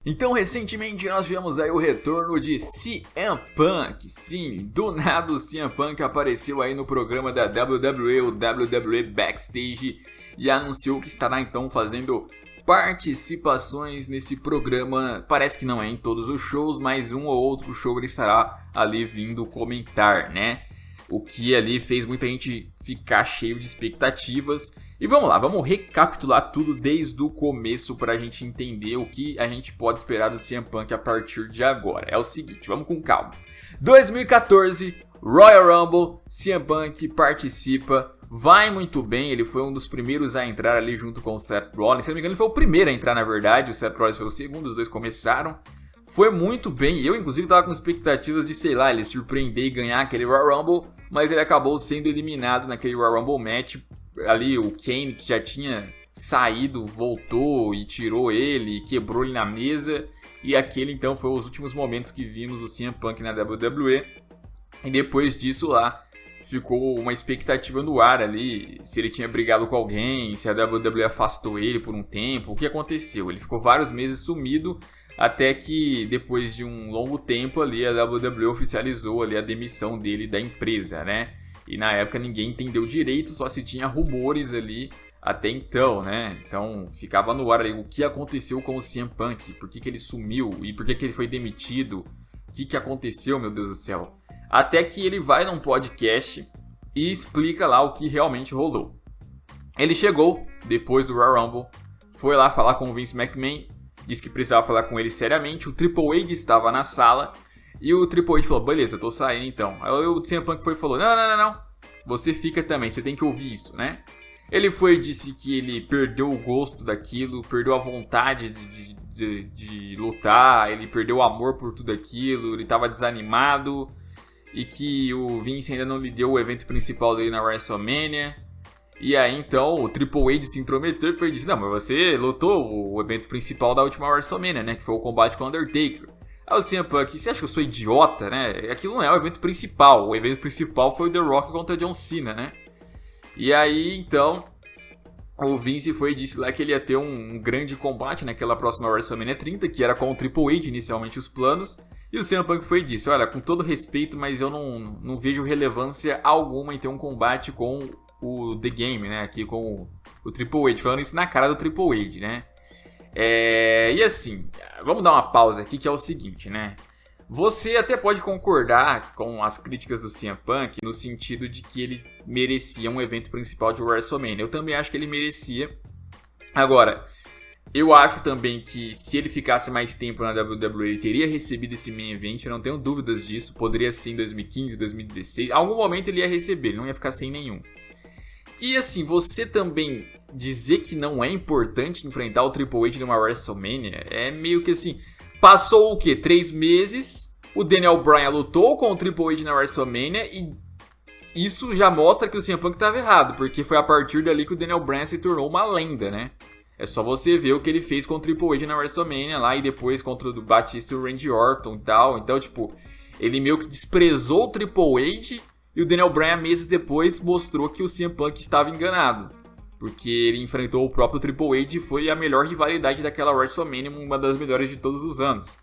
Então, recentemente nós tivemos aí o retorno de CM Punk. Sim, do nada o CM Punk apareceu aí no programa da WWE, o WWE Backstage, e anunciou que estará então fazendo participações nesse programa. Parece que não é em todos os shows, mas um ou outro show ele estará ali vindo comentar, né? O que ali fez muita gente ficar cheio de expectativas. E vamos lá, vamos recapitular tudo desde o começo para a gente entender o que a gente pode esperar do CM Punk a partir de agora. É o seguinte, vamos com calma. 2014, Royal Rumble, CM Punk participa, vai muito bem, ele foi um dos primeiros a entrar ali junto com o Seth Rollins. Se não me engano, ele foi o primeiro a entrar, na verdade, o Seth Rollins foi o segundo, os dois começaram. Foi muito bem, eu inclusive tava com expectativas de, sei lá, ele surpreender e ganhar aquele Royal Rumble, mas ele acabou sendo eliminado naquele Royal Rumble match. Ali o Kane, que já tinha saído, voltou e tirou ele, quebrou ele na mesa. E aquele então foi os últimos momentos que vimos o CM Punk na WWE. E depois disso lá, ficou uma expectativa no ar ali, se ele tinha brigado com alguém, se a WWE afastou ele por um tempo, o que aconteceu? Ele ficou vários meses sumido, até que depois de um longo tempo ali, a WWE oficializou ali a demissão dele da empresa, né? E na época ninguém entendeu direito, só se tinha rumores ali até então, né? Então ficava no ar ali o que aconteceu com o CM Punk, por que ele sumiu e por que ele foi demitido, o que aconteceu, meu Deus do céu. Até que ele vai num podcast e explica lá o que realmente rolou. Ele chegou depois do Royal Rumble, foi lá falar com o Vince McMahon, disse que precisava falar com ele seriamente, o Triple H estava na sala. E o Triple H falou, beleza, eu tô saindo então. Aí o CM Punk foi e falou, não, você fica também, você tem que ouvir isso, né? Ele foi e disse que ele perdeu o gosto daquilo, perdeu a vontade de lutar, ele perdeu o amor por tudo aquilo, ele tava desanimado. E que o Vince ainda não lhe deu o evento principal dele na WrestleMania. E aí então o Triple H se intrometeu e foi e disse, não, mas você lutou o evento principal da última WrestleMania, né? Que foi o combate com o Undertaker. Aí o CM Punk, você acha que eu sou idiota, né? Aquilo não é o evento principal. O evento principal foi o The Rock contra John Cena, né? E aí, então, o Vince foi e disse lá que ele ia ter um grande combate naquela próxima WrestleMania 30, que era com o Triple H inicialmente os planos. E o CM Punk foi e disse, olha, com todo respeito, mas eu não vejo relevância alguma em ter um combate com o The Game, né? Aqui com o Triple H, falando isso na cara do Triple H, né? E assim, vamos dar uma pausa aqui que é o seguinte, né? Você até pode concordar com as críticas do CM Punk no sentido de que ele merecia um evento principal de WrestleMania. Eu também acho que ele merecia. Agora, eu acho também que se ele ficasse mais tempo na WWE, ele teria recebido esse main event, eu não tenho dúvidas disso. Poderia ser em 2015, 2016. Em algum momento ele ia receber, ele não ia ficar sem nenhum. E assim, você também dizer que não é importante enfrentar o Triple H numa WrestleMania é meio que assim, passou o quê? 3 meses, o Daniel Bryan lutou com o Triple H na WrestleMania e isso já mostra que o CM Punk estava errado, porque foi a partir dali que o Daniel Bryan se tornou uma lenda, né? É só você ver o que ele fez com o Triple H na WrestleMania lá e depois contra o Batista e o Randy Orton e tal. Então, tipo, ele meio que desprezou o Triple H e o Daniel Bryan meses depois mostrou que o CM Punk estava enganado. Porque ele enfrentou o próprio Triple H e foi a melhor rivalidade daquela WrestleMania, uma das melhores de todos os anos.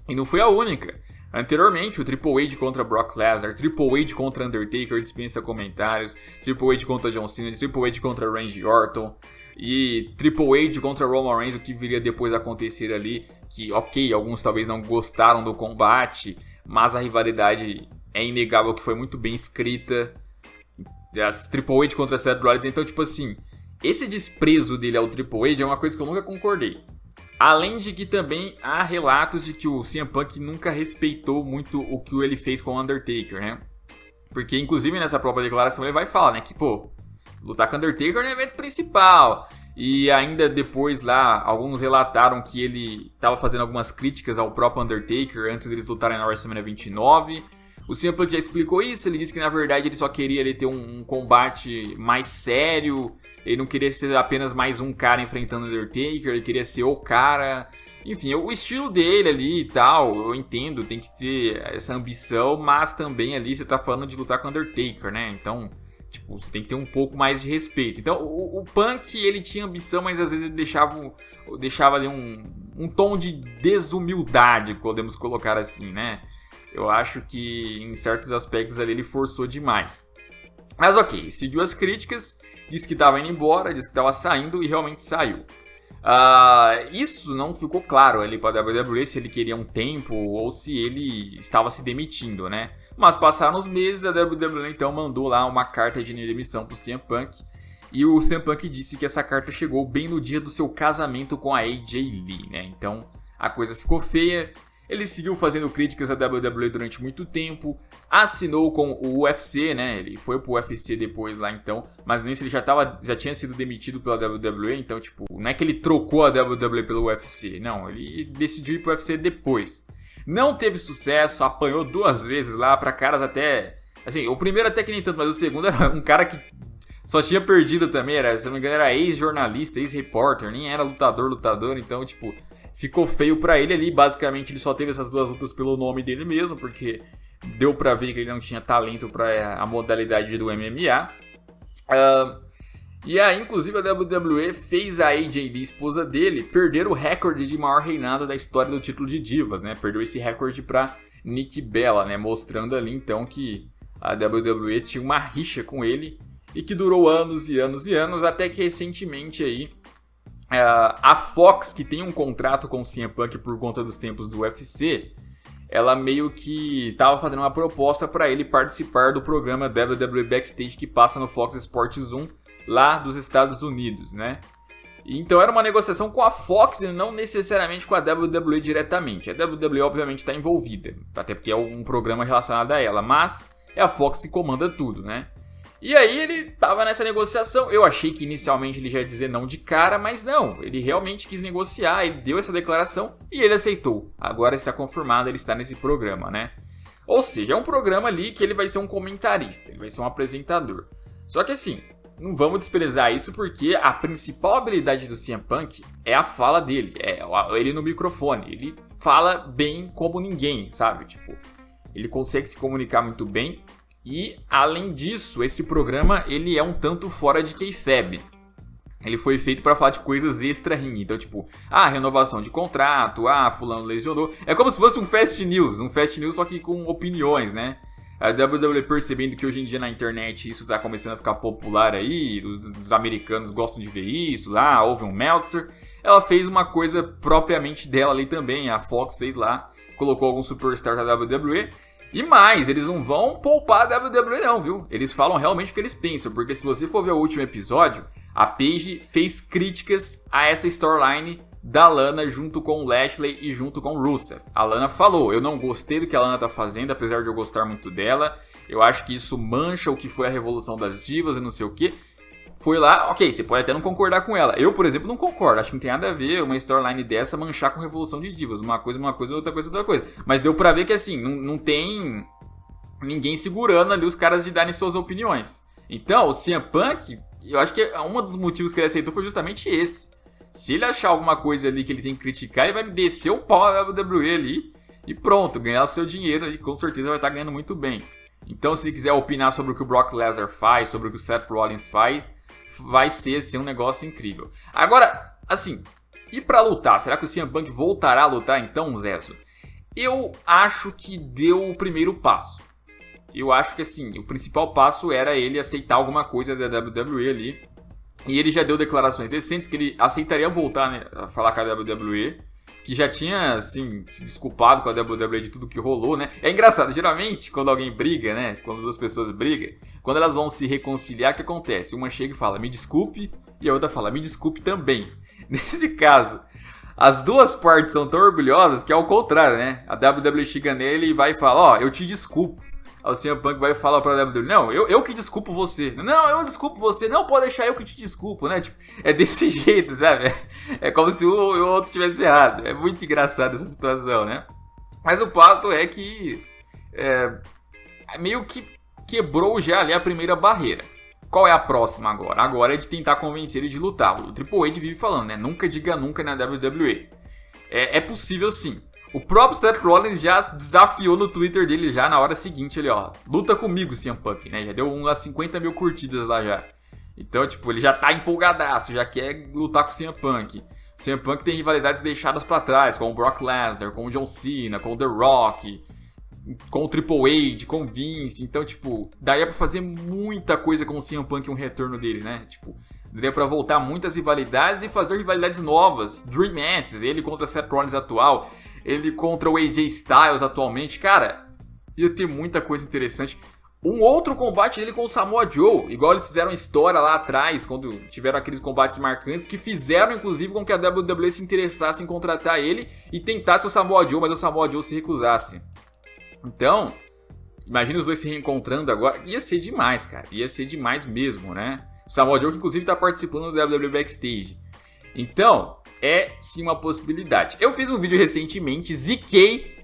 E não foi a única. Anteriormente, o Triple H contra Brock Lesnar, Triple H contra Undertaker, dispensa comentários, Triple H contra John Cena, Triple H contra Randy Orton, e Triple H contra Roman Reigns, o que viria depois a acontecer ali, que ok, alguns talvez não gostaram do combate, mas a rivalidade é inegável que foi muito bem escrita. As Triple H contra Seth Rollins, então tipo assim, esse desprezo dele ao Triple H é uma coisa que eu nunca concordei. Além de que também há relatos de que o CM Punk nunca respeitou muito o que ele fez com o Undertaker, né? Porque inclusive nessa própria declaração ele vai falar, né, que pô, lutar com o Undertaker é o evento principal. E ainda depois lá, alguns relataram que ele estava fazendo algumas críticas ao próprio Undertaker antes deles lutarem na WrestleMania 29. O CM Punk já explicou isso, ele disse que na verdade ele só queria ele ter um combate mais sério, ele não queria ser apenas mais um cara enfrentando o Undertaker, ele queria ser o cara. Enfim, o estilo dele ali e tal, eu entendo, tem que ter essa ambição, mas também ali você tá falando de lutar com o Undertaker, né? Então Tipo, você tem que ter um pouco mais de respeito. Então, o Punk, ele tinha ambição, mas às vezes ele deixava ali um tom de desumildade, podemos colocar assim, né? Eu acho que em certos aspectos ali ele forçou demais. Mas ok, seguiu as críticas, disse que estava indo embora, disse que estava saindo e realmente saiu. Isso não ficou claro ali para a WWE se ele queria um tempo ou se ele estava se demitindo, né? Mas passaram os meses, a WWE então mandou lá uma carta de demissão para o CM Punk. E o CM Punk disse que essa carta chegou bem no dia do seu casamento com a AJ Lee, né? Então a coisa ficou feia. Ele seguiu fazendo críticas à WWE durante muito tempo, assinou com o UFC, né? Ele foi pro UFC depois lá então, mas nisso ele já tinha sido demitido pela WWE, então tipo, não é que ele trocou a WWE pelo UFC, não, ele decidiu ir pro UFC depois. Não teve sucesso, apanhou 2 vezes lá pra caras até, assim, o primeiro até que nem tanto, mas o segundo era um cara que só tinha perdido também, se não me engano era ex-jornalista, ex-repórter, nem era lutador, então tipo... Ficou feio pra ele ali, basicamente ele só teve essas 2 lutas pelo nome dele mesmo, porque deu pra ver que ele não tinha talento pra a modalidade do MMA. E aí, inclusive, a WWE fez a AJ Lee, esposa dele, perder o recorde de maior reinado da história do título de divas, né? Perdeu esse recorde pra Nikki Bella, né? Mostrando ali, então, que a WWE tinha uma rixa com ele e que durou anos e anos e anos, até que recentemente aí... a Fox, que tem um contrato com o CM Punk por conta dos tempos do UFC, ela meio que estava fazendo uma proposta para ele participar do programa WWE Backstage que passa no Fox Sports 1 lá dos Estados Unidos, né? Então era uma negociação com a Fox e não necessariamente com a WWE diretamente. A WWE obviamente está envolvida, até porque é um programa relacionado a ela, mas é a Fox que comanda tudo, né? E aí ele tava nessa negociação, eu achei que inicialmente ele já ia dizer não de cara, mas não, ele realmente quis negociar, ele deu essa declaração e ele aceitou. Agora está confirmado, ele está nesse programa, né? Ou seja, é um programa ali que ele vai ser um comentarista, ele vai ser um apresentador. Só que assim, não vamos desprezar isso porque a principal habilidade do CM Punk é a fala dele, é ele no microfone, ele fala bem como ninguém, sabe? Tipo, ele consegue se comunicar muito bem. E, além disso, esse programa ele é um tanto fora de kayfabe. Ele foi feito para falar de coisas extra-ring. Então, tipo, renovação de contrato, fulano lesionou. É como se fosse um fast news só que com opiniões, né? A WWE percebendo que hoje em dia na internet isso tá começando a ficar popular aí, os americanos gostam de ver isso, houve um Meltzer. Ela fez uma coisa propriamente dela ali também, a Fox fez lá, colocou algum superstar da WWE. E mais, eles não vão poupar a WWE não, viu? Eles falam realmente o que eles pensam, porque se você for ver o último episódio, a Paige fez críticas a essa storyline da Lana junto com o Lashley e junto com o Rusev. A Lana falou, eu não gostei do que a Lana tá fazendo, apesar de eu gostar muito dela, eu acho que isso mancha o que foi a revolução das divas e não sei o que. Foi lá, ok, você pode até não concordar com ela. Eu, por exemplo, não concordo. Acho que não tem nada a ver uma storyline dessa manchar com Revolução de Divas. Uma coisa, outra coisa. Mas deu pra ver que assim, não tem ninguém segurando ali os caras de darem suas opiniões. Então, o CM Punk, eu acho que um dos motivos que ele aceitou foi justamente esse. Se ele achar alguma coisa ali que ele tem que criticar, ele vai descer o pau na WWE ali e pronto, ganhar o seu dinheiro ali, com certeza vai estar ganhando muito bem. Então, se ele quiser opinar sobre o que o Brock Lesnar faz, sobre o que o Seth Rollins faz, vai ser um negócio incrível. Agora, assim, e pra lutar? Será que o CM Punk voltará a lutar então, Zezo? Eu acho que deu o primeiro passo. Eu acho que assim, o principal passo era ele aceitar alguma coisa da WWE ali. E ele já deu declarações recentes que ele aceitaria voltar, né, a falar com a WWE. Que já tinha, assim, se desculpado com a WWE de tudo que rolou, né? É engraçado, geralmente, quando alguém briga, né? Quando 2 pessoas brigam, quando elas vão se reconciliar, o que acontece? Uma chega e fala, me desculpe, e a outra fala, me desculpe também. Nesse caso, as 2 partes são tão orgulhosas que é o contrário, né? A WWE chega nele e vai e fala, eu te desculpo. Aí o CM Punk vai falar pra WWE, não, eu que desculpo você. Não, eu desculpo você. Não, pode deixar eu que te desculpo, né? Tipo, é desse jeito, sabe? É como se o outro tivesse errado. É muito engraçado essa situação, né? Mas o fato é que meio que quebrou já ali a primeira barreira. Qual é a próxima agora? Agora é de tentar convencer ele de lutar. O Triple H vive falando, né? Nunca diga nunca na WWE. É possível sim. O próprio Seth Rollins já desafiou no Twitter dele já na hora seguinte, ele, ó, luta comigo, CM Punk, né? Já deu umas 50 mil curtidas lá já. Então, tipo, ele já tá empolgadaço, já quer lutar com o CM Punk. O CM Punk tem rivalidades deixadas pra trás, com o Brock Lesnar, com o John Cena, com o The Rock, com o Triple H, com o Vince. Então, tipo, daí é pra fazer muita coisa com o CM Punk e um retorno dele, né? Tipo, daria pra voltar muitas rivalidades e fazer rivalidades novas. Dream Matches, ele contra Seth Rollins atual, ele contra o AJ Styles atualmente. Cara, ia ter muita coisa interessante. Um outro combate dele com o Samoa Joe, igual eles fizeram história lá atrás, quando tiveram aqueles combates marcantes, que fizeram inclusive com que a WWE se interessasse em contratar ele e tentasse o Samoa Joe, mas o Samoa Joe se recusasse. Então, imagina os dois se reencontrando agora, ia ser demais, cara, ia ser demais mesmo, né? O Samoa Joe que inclusive tá participando do WWE Backstage. Então, é sim uma possibilidade. Eu fiz um vídeo recentemente, ziquei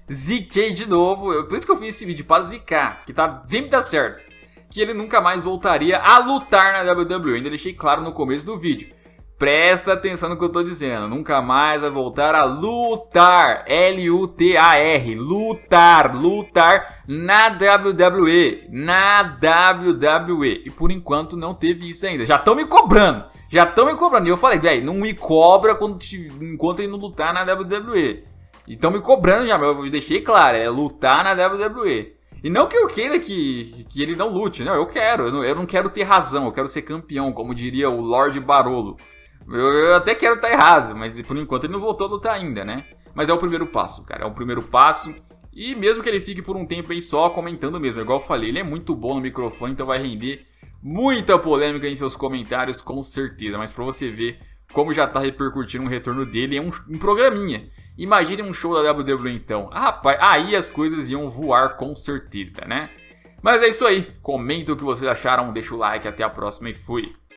de novo, por isso que eu fiz esse vídeo, pra zicar, que sempre tá certo, que ele nunca mais voltaria a lutar na WWE. Eu ainda deixei claro no começo do vídeo. Presta atenção no que eu tô dizendo, nunca mais vai voltar a lutar, L-U-T-A-R, lutar na WWE, E por enquanto não teve isso ainda, já estão me cobrando, e eu falei, velho, não me cobra enquanto ele não lutar na WWE. E estão me cobrando já, mas eu deixei claro, é lutar na WWE. E não que eu queira que ele não lute, não, eu não quero ter razão, eu quero ser campeão, como diria o Lorde Barolo. Eu até quero estar errado, mas por enquanto ele não voltou a lutar ainda, né? Mas é o primeiro passo, cara, é o primeiro passo. E mesmo que ele fique por um tempo aí só comentando mesmo, igual eu falei, ele é muito bom no microfone, então vai render muita polêmica em seus comentários, com certeza. Mas pra você ver como já tá repercutindo um retorno dele, é um programinha. Imagine um show da WWE então. Ah, rapaz, aí as coisas iam voar com certeza, né? Mas é isso aí. Comenta o que vocês acharam, deixa o like, até a próxima e fui.